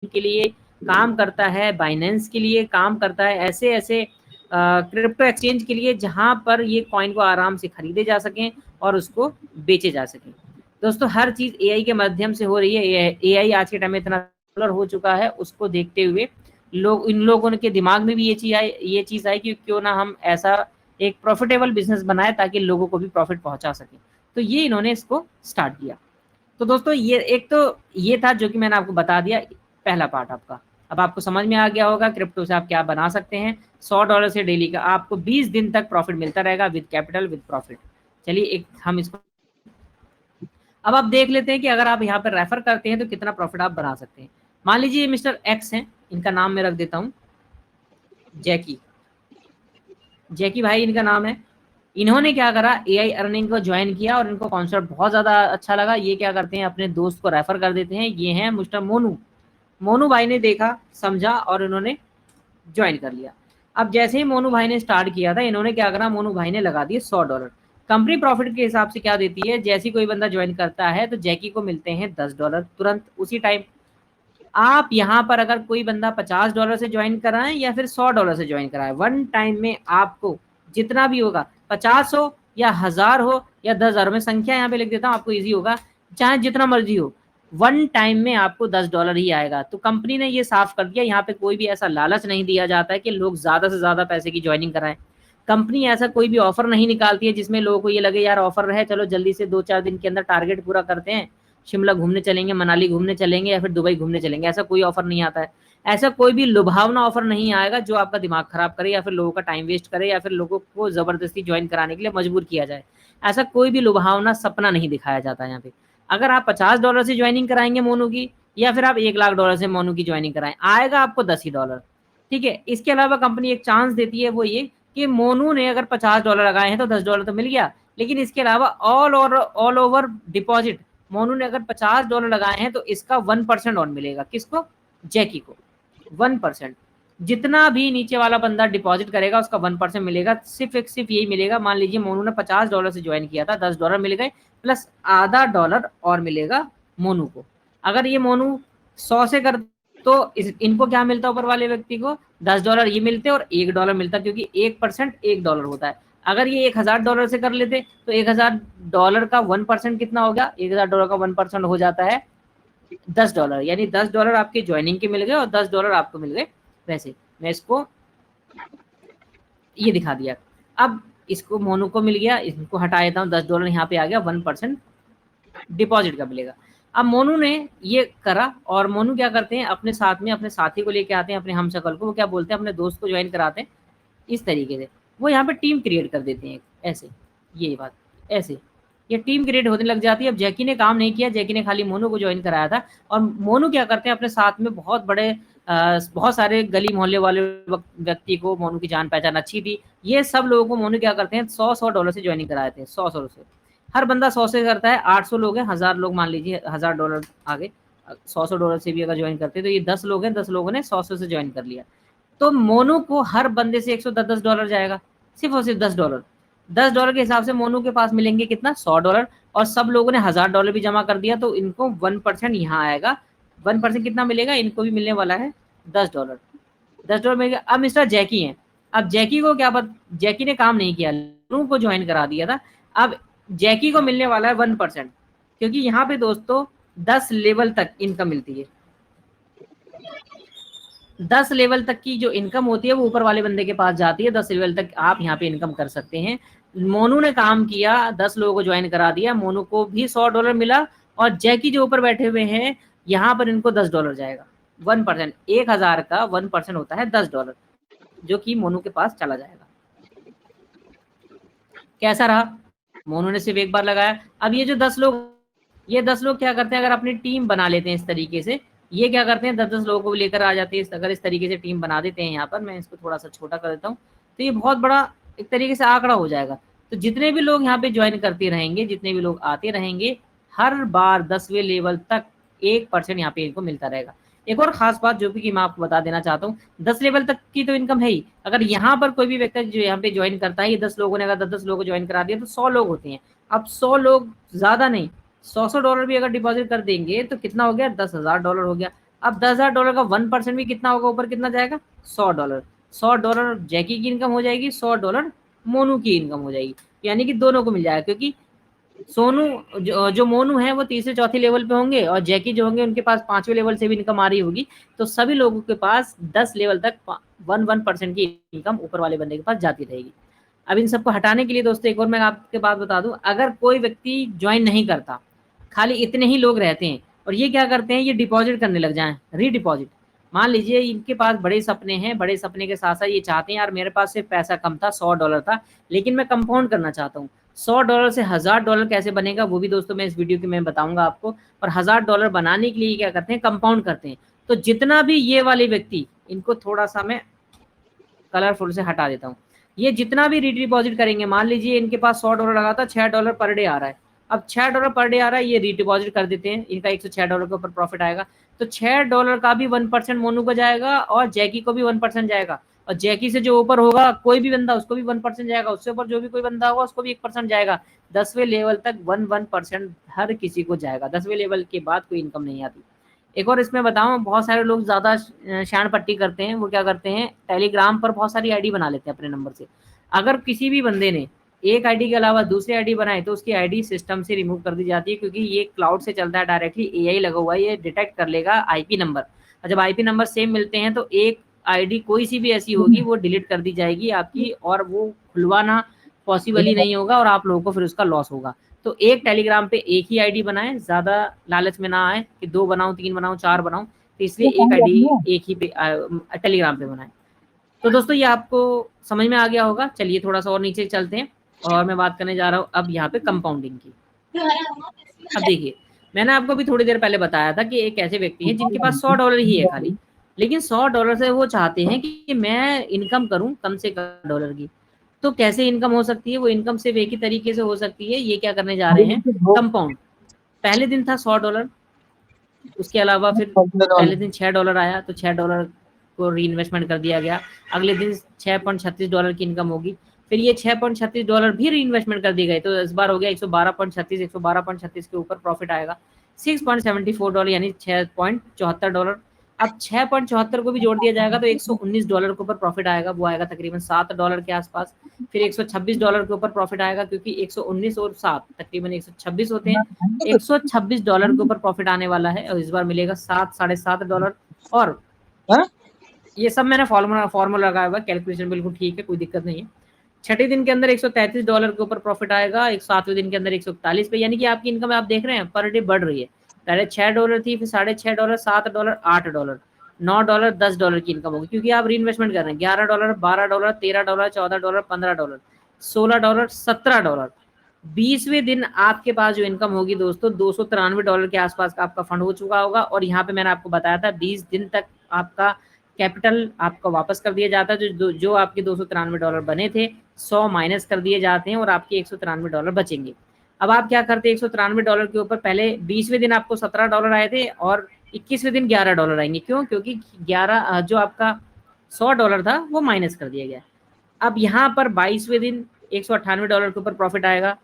के लिए काम करता है, बाइनेंस के लिए काम करता है, ऐसे ऐसे क्रिप्टो एक्सचेंज के लिए जहां पर ये कॉइन को आराम से खरीदे जा सकें और उसको बेचे जा सकें। दोस्तों हर चीज एआई के माध्यम से हो रही है। एआई आज के टाइम में इतना पॉपुलर हो चुका है, उसको देखते हुए इन लोगों के दिमाग में भी ये चीज आई कि क्यों ना हम ऐसा एक प्रॉफिटेबल बिजनेस बनाए ताकि लोगों को भी प्रॉफिट पहुंचा सके। तो ये इन्होंने इसको स्टार्ट किया। तो दोस्तों ये एक तो ये था जो कि मैंने आपको बता दिया, पहला पार्ट आपका। अब आपको समझ में आ गया होगा क्रिप्टो से आप क्या बना सकते हैं। $100 से डेली का आपको 20 दिन तक प्रॉफिट मिलता रहेगा, विद कैपिटल विद प्रॉफिट। चलिए एक हम इसको अब आप देख लेते हैं कि अगर आप यहाँ पर रेफर करते हैं तो कितना प्रॉफिट आप बना सकते हैं। मान लीजिए मिस्टर एक्स हैं, इनका नाम मैं रख देता हूँ जैकी। जैकी भाई इनका नाम है। इन्होंने क्या करा, एआई अर्निंग को ज्वाइन किया और इनको कॉन्सेप्ट बहुत ज्यादा अच्छा लगा। ये क्या करते हैं, अपने दोस्त को रेफर कर देते हैं। ये हैं मिस्टर मोनू। मोनू भाई ने देखा, समझा और इन्होंने ज्वाइन कर लिया। अब जैसे ही मोनू भाई ने स्टार्ट किया था, इन्होंने क्या करा, मोनू भाई ने लगा दिए $100। कंपनी प्रॉफिट के हिसाब से क्या देती है, जैसे कोई बंदा ज्वाइन करता है तो जैकी को मिलते हैं $10 तुरंत उसी टाइम। आप यहाँ पर अगर कोई बंदा $50 से ज्वाइन कराएं या फिर $100 से ज्वाइन कराएं, वन टाइम में आपको जितना भी होगा, 50 हो या 1000 हो या 10,000, में संख्या यहाँ पे लिख देता हूँ आपको इजी होगा, चाहे जितना मर्जी हो, वन टाइम में आपको $10 ही आएगा। तो कंपनी ने ये साफ कर दिया, यहाँ पे कोई भी ऐसा लालच नहीं दिया जाता है कि लोग ज्यादा से ज्यादा पैसे की ज्वाइनिंग कराएं। कंपनी ऐसा कोई भी ऑफर नहीं निकालती है जिसमें लोगों को ये लगे यार ऑफर रहे, चलो जल्दी से 2-4 दिन के अंदर टारगेट पूरा करते हैं, शिमला घूमने चलेंगे, मनाली घूमने चलेंगे या फिर दुबई घूमने चलेंगे। ऐसा कोई ऑफर नहीं आता है। ऐसा कोई भी लुभावना ऑफर नहीं आएगा जो आपका दिमाग खराब करे या फिर लोगों का टाइम वेस्ट करे या फिर लोगों को जबरदस्ती ज्वाइन कराने के लिए मजबूर किया जाए। ऐसा कोई भी लुभावना सपना नहीं दिखाया जाता है यहाँ पे। अगर आप $50 से ज्वाइनिंग कराएंगे मोनू की, या फिर आप $1,00,000 से मोनू की ज्वाइनिंग कराएं, आएगा आपको $10 ही। ठीक है। इसके अलावा कंपनी एक चांस देती है, वो ये कि मोनू ने अगर $50 लगाए हैं तो $10 तो मिल गया, लेकिन इसके अलावा ऑल ओवर डिपॉजिट मोनू ने अगर $50 लगाए हैं तो इसका 1% और मिलेगा। किसको? जैकी को 1%। जितना भी नीचे वाला बंदा डिपॉजिट करेगा उसका 1% मिलेगा। सिर्फ यही मिलेगा। मान लीजिए मोनू ने $50 से ज्वाइन किया था, $10 मिल गए, प्लस आधा डॉलर और मिलेगा मोनू को। अगर ये मोनू 100 से कर तो इनको क्या मिलता है, ऊपर वाले व्यक्ति को $10 ये मिलते और $1 मिलता, क्योंकि 1% $1 होता है। अगर ये $1,000 से कर लेते तो $1,000 का 1% कितना हो गया, $1,000 का 1% हो जाता है $10, यानी $10 आपके ज्वाइनिंग के मिल गए और $10 आपको मिल गए वैसे। मैं इसको ये दिखा दिया। अब इसको मोनू को मिल गया, इसको हटा देता हूँ, $10 यहाँ पे आ गया, 1% डिपॉजिट का मिलेगा। अब मोनू ने ये करा और मोनू क्या करते हैं, अपने साथ में अपने साथी को लेके आते हैं, अपने हमशक्ल को, वो क्या बोलते हैं, अपने दोस्त को ज्वाइन कराते हैं। इस तरीके से वो यहाँ पे टीम क्रिएट कर देते हैं ऐसे। ये बात ऐसे ये टीम क्रिएट होने लग जाती है। अब जैकी ने काम नहीं किया, जैकी ने खाली मोनू को ज्वाइन कराया था। और मोनू क्या करते हैं, अपने साथ में बहुत सारे गली मोहल्ले वाले व्यक्ति को मोनू की जान पहचान अच्छी थी, ये सब लोगों को मोनू क्या करते हैं, $100 से ज्वाइनिंग कराए थे। 100 से हर बंदा 100 से करता है। 800 लोग हैं, 1000 लोग, मान लीजिए $1000 आगे, $100 से भी अगर ज्वाइन करते हैं तो ये 10 लोग हैं, 10 लोगों ने 100 से ज्वाइन कर लिया। तो मोनू को हर बंदे से $110 जाएगा, सिर्फ और सिर्फ $10। $10 के हिसाब से मोनू के पास मिलेंगे कितना, $100। और सब लोगों ने $1000 भी जमा कर दिया, तो इनको 1% यहाँ आएगा। 1% कितना मिलेगा, इनको भी मिलने वाला है $10। $10 मिल गया। अब मिस्टर जैकी हैं। अब जैकी को क्या पता, जैकी ने काम नहीं किया, मोनू को ज्वाइन करा दिया था। अब जैकी को मिलने वाला है 1%, क्योंकि यहाँ पे दोस्तों 10 लेवल तक इनकम मिलती है। 10 लेवल तक की जो इनकम होती है वो ऊपर वाले बंदे के पास जाती है। 10 लेवल तक आप यहाँ पे इनकम कर सकते हैं। मोनू ने काम किया, 10 लोगों को ज्वाइन करा दिया, मोनू को भी $100 मिला। और जैकी जो ऊपर बैठे हुए हैं यहाँ पर इनको $10 जाएगा। 1%, 1000 का 1% होता है $10, जो कि मोनू के पास चला जाएगा। कैसा रहा, मोनू ने सिर्फ एक बार लगाया। अब ये 10 लोग क्या करते हैं, अगर अपनी टीम बना लेते हैं इस तरीके से, ये क्या करते हैं 10-10 लोगों को लेकर आ जाते हैं। अगर इस तरीके से टीम बना देते हैं, यहाँ पर मैं इसको थोड़ा सा छोटा कर देता हूँ, तो ये बहुत बड़ा एक तरीके से आंकड़ा हो जाएगा। तो जितने भी लोग यहाँ पे ज्वाइन करते रहेंगे, जितने भी लोग आते रहेंगे, हर बार 10वें लेवल तक 1% यहाँ पे इनको मिलता रहेगा। एक और खास बात जो कि मैं आपको बता देना चाहता हूँ, 10 लेवल तक की तो इनकम है ही। अगर यहाँ पर कोई भी व्यक्ति जो यहाँ पे ज्वाइन करता है, ये 10 लोगों ने अगर 10-10 लोगों को ज्वाइन करा दिया तो 100 लोग होते हैं। अब 100 लोग ज्यादा नहीं, $100 भी अगर डिपॉजिट कर देंगे तो कितना हो गया, $10,000 हो गया। अब $10,000 का 1% भी कितना होगा, ऊपर कितना जाएगा, $100। $100 जैकी की इनकम हो जाएगी, $100 मोनू की इनकम हो जाएगी, यानी कि दोनों को मिल जाएगा। क्योंकि सोनू जो मोनू है वो तीसरे चौथे लेवल पे होंगे, और जैकी जो होंगे उनके पास 5वें लेवल से भी इनकम आ रही होगी। तो सभी लोगों के पास 10 लेवल तक 1% की इनकम ऊपर वाले बंदे के पास जाती रहेगी। अब इन सबको हटाने के लिए दोस्तों एक और मैं आपके बात बता दूं, अगर कोई व्यक्ति ज्वाइन नहीं करता, खाली इतने ही लोग रहते हैं और ये क्या करते हैं, ये डिपॉजिट करने लग जाएं, रीडिपॉजिट। मान लीजिए इनके पास बड़े सपने हैं, बड़े सपने के साथ साथ ये चाहते हैं यार मेरे पास सिर्फ पैसा कम था, $100 था, लेकिन मैं कंपाउंड करना चाहता हूँ। $100 से $1000 कैसे बनेगा वो भी दोस्तों मैं इस वीडियो के में बताऊंगा आपको। और $1000 बनाने के लिए क्या करते हैं, कंपाउंड करते हैं। तो जितना भी ये वाले व्यक्ति, इनको थोड़ा सा मैं कलरफुल से हटा देता हूँ, ये जितना भी रीडिपॉजिट करेंगे, मान लीजिए इनके पास $100 लगा था, $6 पर डे आ रहा है, अब $6 पर डे आ रहा है, ये रीडिपॉजिट कर देते हैं, इनका $106 के ऊपर प्रॉफिट आएगा। तो $6 का भी 1% मोनू को जाएगा और जैकी को भी 1% जाएगा, और जैकी से जो ऊपर होगा कोई भी बंदा उसको भी 1% जाएगा, उससे ऊपर जो भी कोई बंदा होगा उसको भी 1% जाएगा। 10वें लेवल तक 1% हर किसी को जाएगा, 10वें लेवल के बाद कोई इनकम नहीं आती। एक और इसमें बताऊं, बहुत सारे लोग ज्यादा शान पट्टी करते हैं, वो क्या करते हैं, टेलीग्राम पर बहुत सारी आईडी बना लेते हैं अपने नंबर से। अगर किसी भी बंदे ने एक आईडी के अलावा दूसरी आईडी बनाई तो उसकी आईडी सिस्टम से रिमूव कर दी जाती है, क्योंकि ये क्लाउड से चलता है, डायरेक्टली एआई लगा हुआ है, ये डिटेक्ट कर लेगा आईपी नंबर, और जब आईपी नंबर सेम मिलते हैं तो एक आईडी कोई सी भी ऐसी होगी वो डिलीट कर दी जाएगी आपकी, और वो खुलवाना पॉसिबल ही नहीं होगा, और आप लोगों को फिर उसका लॉस होगा। तो एक टेलीग्राम पे एक ही आईडी बनाएं, ज्यादा लालच में ना आए कि 2 बनाऊं, 3 बनाऊं, 4 बनाऊं, तो इसलिए एक आईडी एक ही पे टेलीग्राम पे बनाएं। तो दोस्तों ये आपको समझ में आ गया होगा। चलिए थोड़ा सा और नीचे चलते हैं, और मैं बात करने जा रहा हूँ अब यहाँ पे कंपाउंडिंग की। अब देखिए, मैंने आपको भी थोड़ी देर पहले बताया था कि एक ऐसे व्यक्ति हैं जिनके पास $100 ही है खाली, लेकिन $100 से वो चाहते हैं कि मैं इनकम करूं कम से कम डॉलर की। तो कैसे इनकम हो सकती है, वो इनकम सिर्फ एक ही तरीके से हो सकती है, ये क्या करने जा रहे हैं, कंपाउंड। पहले दिन था $100, उसके अलावा फिर पहले दिन $6 आया, तो $6 को री इन्वेस्टमेंट कर दिया गया। अगले दिन $6.36 की इनकम होगी, फिर ये $6.36 भी री इन्वेस्टमेंट कर दिए गए, तो इस बार हो गया 112.36 के ऊपर प्रॉफिट आएगा। $6.74 यानी $6.74। अब 6.74 को भी जोड़ दिया जाएगा तो $119 के ऊपर प्रॉफिट आएगा, वो आएगा तकरीबन $7 के आसपास। फिर $126 के ऊपर प्रॉफिट आएगा, क्योंकि 119 और 7 तकरीबन 126 होते हैं। $126 के ऊपर प्रॉफिट आने वाला है, और इस बार मिलेगा $7-7.5। और ये सब मैंने फॉर्मूला लगाया हुआ, कैलकुलेशन बिल्कुल ठीक है, कोई दिक्कत नहीं है। छठे दिन के अंदर $133 के ऊपर प्रॉफिट आएगा, 7वें दिन के अंदर 141 पे, यानी कि आपकी इनकम आप देख रहे हैं पर डे बढ़ रही है। पहले $6 थी, फिर $6.5, $7, $8, $9, $10 की इनकम होगी, क्योंकि आप री इन्वेस्टमेंट कर रहे हैं। $11, $12, $13, $14, $15, $16, $17। 20वें दिन आपके पास जो इनकम होगी दोस्तों, $293 के आसपास का आपका फंड हो चुका होगा। और यहाँ पे मैंने आपको बताया था 20 दिन तक आपका कैपिटल आपको वापस कर दिया जाता है। जो आपके $293 बने थे, 100 माइनस कर दिए जाते हैं और आपके $193 बचेंगे। अब आप क्या करते हैं, $193 के ऊपर पहले 20वें दिन आपको $17 आए थे, और 21वें दिन $11 आएंगे। क्यों? क्योंकि 11 जो आपका $100 था वो माइनस कर दिया गया। अब यहाँ पर 22वें दिन $198 के ऊपर प्रॉफिट आएगा,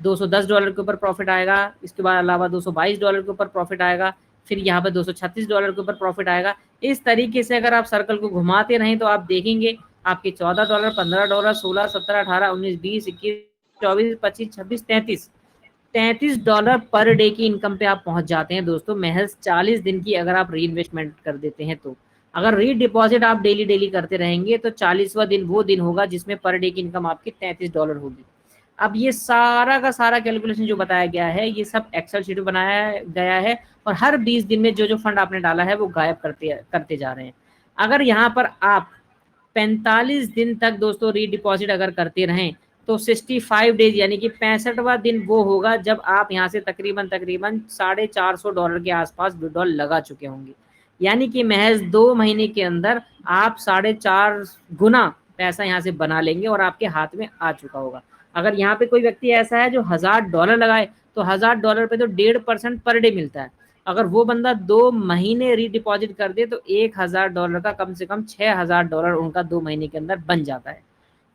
$210 के ऊपर प्रॉफिट आएगा, इसके बाद अलावा $222 के ऊपर प्रॉफिट आएगा, फिर यहाँ पर $236 के ऊपर प्रॉफिट आएगा। इस तरीके से अगर आप सर्कल को घुमाते रहें तो आप देखेंगे आपके $14, $15, $16, $17, $18, $19, $20, $21, $24, $25, $26, $33 पर डे की इनकम पे आप पहुंच जाते हैं दोस्तों, महज 40 दिन की अगर आप री इन्वेस्टमेंट कर देते हैं तो। अगर री डिपॉजिट आप डेली डेली करते रहेंगे तो 40वां दिन वो दिन होगा जिसमें पर डे की इनकम आपकी $33 होगी। अब ये सारा का सारा कैलकुलेशन जो बताया गया है, ये सब एक्सेल शीट बनाया गया है, और हर 20 दिन में जो जो फंड आपने डाला है वो गायब करते जा रहे हैं। अगर यहाँ पर आप 45 दिन तक दोस्तों री डिपॉजिट अगर करते रहें तो 65 डेज यानी कि 65वां दिन वो होगा जब आप यहाँ से तकरीबन $450 के आसपास विड्रॉल लगा चुके होंगे। यानी कि महज 2 महीने के अंदर आप 4.5 गुना पैसा यहाँ से बना लेंगे और आपके हाथ में आ चुका होगा। अगर यहाँ पे कोई व्यक्ति ऐसा है जो $1000 लगाए तो $1000 पे तो 1.5% पर डे मिलता है। अगर वो बंदा 2 महीने रीडिपॉजिट कर दे तो $1000 का कम से कम $6000 उनका 2 महीने के अंदर बन जाता है।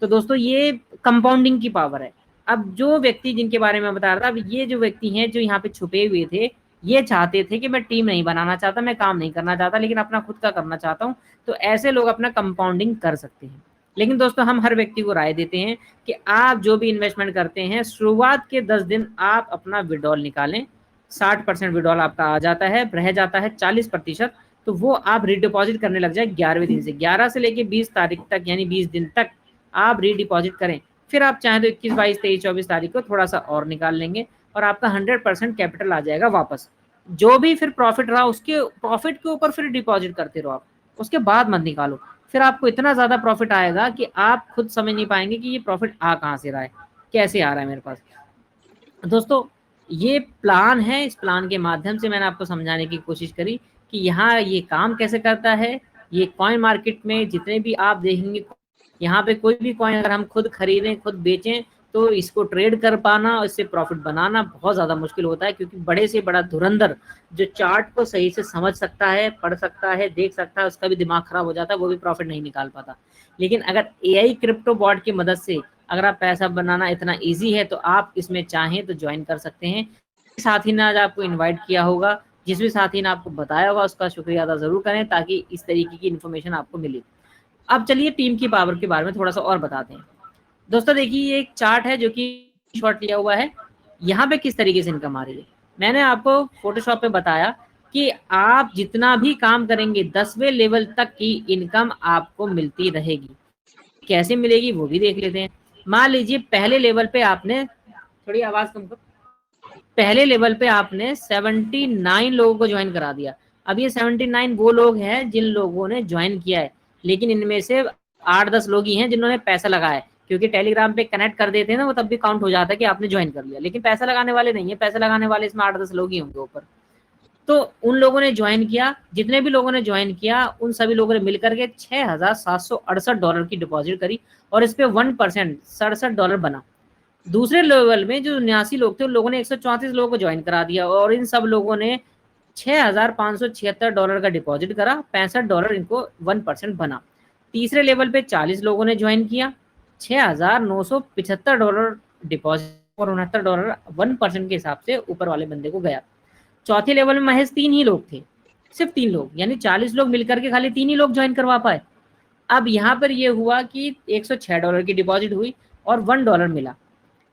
तो दोस्तों ये कंपाउंडिंग की पावर है। अब जो व्यक्ति जिनके बारे में बता रहा था, अब ये जो व्यक्ति हैं जो यहाँ पे छुपे हुए थे, ये चाहते थे कि मैं टीम नहीं बनाना चाहता, मैं काम नहीं करना चाहता, लेकिन अपना खुद का करना चाहता हूँ, तो ऐसे लोग अपना कंपाउंडिंग कर सकते हैं। लेकिन दोस्तों हम हर व्यक्ति को राय देते हैं कि आप जो भी इन्वेस्टमेंट करते हैं, शुरुआत के 10 दिन आप अपना विड्रॉल निकालें। 60% विड्रॉल आपका आ जाता है, रह जाता है 40%, तो वो आप रीडिपॉजिट करने लग जाए 11वें दिन से। 11 से लेके 20 तारीख तक, यानी 20 दिन तक आप रीडिपॉजिट करें। फिर आप चाहें तो 21, 22, 23, 24 तारीख को थोड़ा सा और निकाल लेंगे और आपका 100% कैपिटल आ जाएगा वापस। जो भी फिर प्रॉफिट रहा उसके प्रॉफिट के ऊपर फिर डिपॉजिट करते रहो आप, उसके बाद मत निकालो। फिर आपको इतना ज्यादा प्रॉफिट आएगा कि आप खुद समझ नहीं पाएंगे कि ये प्रॉफिट आ कहाँ से रहा है, कैसे आ रहा है मेरे पास। दोस्तों ये प्लान है, इस प्लान के माध्यम से मैंने आपको समझाने की कोशिश करी कि यहाँ ये काम कैसे करता है। ये कॉइन मार्केट में जितने भी आप देखेंगे, यहाँ पे कोई भी कॉइन अगर हम खुद खरीदें खुद बेचें तो इसको ट्रेड कर पाना और इससे प्रॉफिट बनाना बहुत ज़्यादा मुश्किल होता है, क्योंकि बड़े से बड़ा धुरंधर जो चार्ट को सही से समझ सकता है, पढ़ सकता है, देख सकता है, उसका भी दिमाग खराब हो जाता है, वो भी प्रॉफिट नहीं निकाल पाता। लेकिन अगर एआई क्रिप्टो बॉट की मदद से अगर आप पैसा बनाना इतना ईजी है तो आप इसमें चाहें तो ज्वाइन कर सकते हैं। साथी ने आज आपको इनवाइट किया होगा, जिस भी साथी ने आपको बताया होगा उसका शुक्रिया अदा जरूर करें, ताकि इस तरीके की इन्फॉर्मेशन आपको मिले। अब चलिए टीम की पावर के बारे में थोड़ा सा और बताते हैं। दोस्तों देखिए ये एक चार्ट है जो कि शॉर्ट लिया हुआ है, यहाँ पे किस तरीके से इनकम आ रही है। मैंने आपको फोटोशॉप पे बताया कि आप जितना भी काम करेंगे 10वें लेवल तक की इनकम आपको मिलती रहेगी। कैसे मिलेगी वो भी देख लेते हैं। मान लीजिए पहले लेवल पे आपने, थोड़ी आवाज कम कर, पहले लेवल पे आपने 79 लोगों को ज्वाइन करा दिया। अब ये 79 वो लोग हैं जिन लोगों ने ज्वाइन किया है, लेकिन इनमें से 8-10 लोग ही हैं जिन्होंने पैसा लगाया है, क्योंकि टेलीग्राम पे कनेक्ट कर देते हैं ना, वो तब भी काउंट हो जाता है कि आपने ज्वाइन कर लिया, लेकिन पैसा लगाने वाले नहीं है। पैसा लगाने वाले इसमें 8-10 लोग ही होंगे ऊपर। तो उन लोगों ने ज्वाइन किया, जितने भी लोगों ने ज्वाइन किया उन सभी लोगों ने मिलकर के $6,768 की डिपॉजिट करी और इस पे 1% $67 बना। दूसरे लेवल में जो 79 लोग थे उन लोगों ने 134 लोगों को ज्वाइन करा दिया और इन सब लोगों ने $6,576 का डिपॉजिट करा, $65 इनको 1% बना। तीसरे लेवल पे 40 लोगों ने ज्वाइन किया, $6,975 डिपॉजिट और $69 1% के हिसाब से ऊपर वाले बंदे को गया। चौथे लेवल में महज 3 ही लोग थे, सिर्फ 3 लोग, यानी 40 लोग मिलकर के खाली 3 ही लोग ज्वाइन करवा पाए। अब यहाँ पर ये हुआ कि $106 की डिपॉजिट हुई और $1 मिला,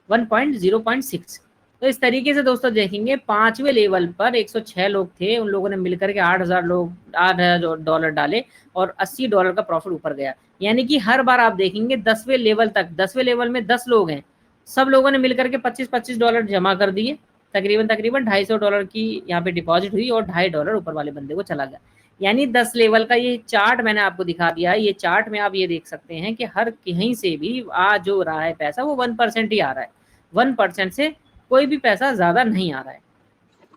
1.0.6। तो इस तरीके से दोस्तों देखेंगे 5वें लेवल पर 106 लोग थे, उन लोगों ने मिलकर के 8,000 डाले और $80 का प्रॉफिट ऊपर गया। यानी कि हर बार आप देखेंगे 10वें लेवल तक, 10वें लेवल में 10 लोग हैं, सब लोगों ने मिलकर के $25-25 जमा कर दिए, तकरीबन $250 की यहाँ पे डिपॉजिट हुई और $2.5 ऊपर वाले बंदे को चला गया। यानी 10 लेवल का ये चार्ट मैंने आपको दिखा दिया है। ये चार्ट में आप ये देख सकते हैं कि हर कहीं से भी आ जो रहा है पैसा वो 1% ही आ रहा है, 1% से कोई भी पैसा ज़्यादा नहीं आ रहा है।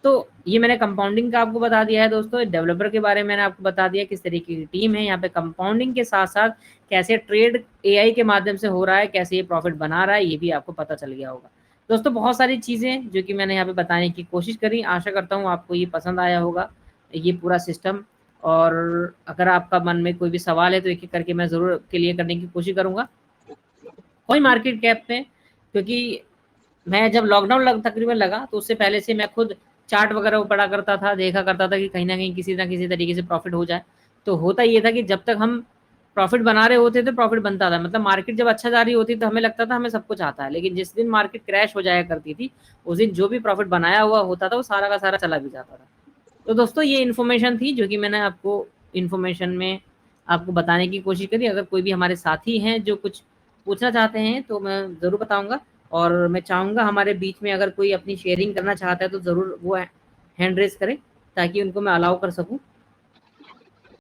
तो ये मैंने कंपाउंडिंग का आपको बता दिया है दोस्तों। डेवलपर के बारे में मैंने आपको बता दिया किस तरीके की टीम है यहाँ पे। कंपाउंडिंग के साथ साथ कैसे ट्रेड एआई के माध्यम से हो रहा है, कैसे ये प्रॉफिट बना रहा है, ये भी आपको पता चल गया होगा। दोस्तों बहुत सारी चीज़ें जो कि मैंने यहाँ पे बताने की कोशिश करी, आशा करता हूँ आपको ये पसंद आया होगा ये पूरा सिस्टम। और अगर आपका मन में कोई भी सवाल है तो एक एक करके मैं ज़रूर क्लियर करने की कोशिश करूँगा। कोई मार्केट कैप में, क्योंकि मैं जब लॉकडाउन तकरीबन लगा तो उससे पहले से मैं खुद चार्ट वगैरह पढ़ा करता था, देखा करता था कि कहीं ना कहीं किसी ना किसी तरीके से प्रॉफिट हो जाए। तो होता ये था कि जब तक हम प्रॉफिट बना रहे होते थे प्रॉफिट बनता था, मतलब मार्केट जब अच्छा जा रही होती तो हमें लगता था हमें सब कुछ आता है, लेकिन जिस दिन मार्केट क्रैश हो जाया करती थी उस दिन जो भी प्रॉफिट बनाया हुआ होता था वो सारा का सारा चला भी जाता था। तो दोस्तों ये इन्फॉर्मेशन थी जो कि मैंने आपको इन्फॉर्मेशन में आपको बताने की कोशिश करी। अगर कोई भी हमारे साथी हैं जो कुछ पूछना चाहते हैं तो मैं ज़रूर बताऊंगा, और मैं चाहूँगा हमारे बीच में अगर कोई अपनी शेयरिंग करना चाहता है तो ज़रूर वो हैंड रेस करें ताकि उनको मैं अलाउ कर सकूँ।